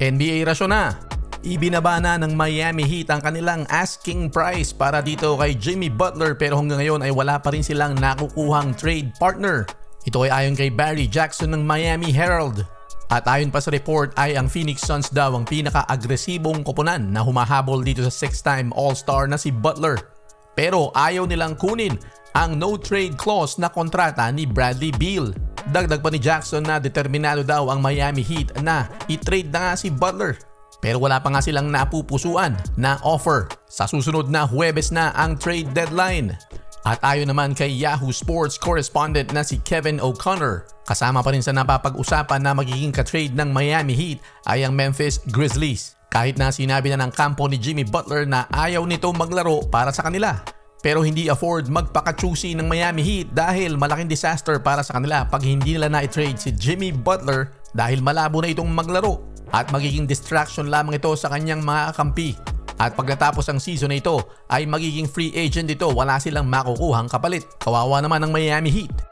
NBA rasyon na. Ibinaba na ng Miami Heat ang kanilang asking price para dito kay Jimmy Butler pero hanggang ngayon ay wala pa rin silang nakukuhang trade partner. Ito ay ayon kay Barry Jackson ng Miami Herald. At ayon pa sa report ay ang Phoenix Suns daw ang pinaka-agresibong koponan na humahabol dito sa 6-time All-Star na si Butler. Pero ayaw nilang kunin ang no-trade clause na kontrata ni Bradley Beal. Dagdag pa ni Jackson na determinado daw ang Miami Heat na i-trade na nga si Butler. Pero wala pa nga silang napupusuan na offer. Sa susunod na Huwebes na ang trade deadline. At ayon naman kay Yahoo Sports correspondent na si Kevin O'Connor, kasama pa rin sa napapag-usapan na magiging ka-trade ng Miami Heat ay ang Memphis Grizzlies. Kahit na sinabi na ng kampo ni Jimmy Butler na ayaw nito maglaro para sa kanila. Pero hindi afford magpaka-choosy ng Miami Heat dahil malaking disaster para sa kanila pag hindi nila na-trade si Jimmy Butler dahil malabo na itong maglaro. At magiging distraction lamang ito sa kanyang mga kakampi. At pagkatapos ang season na ito ay magiging free agent ito, wala silang makukuhang kapalit. Kawawa naman ang Miami Heat.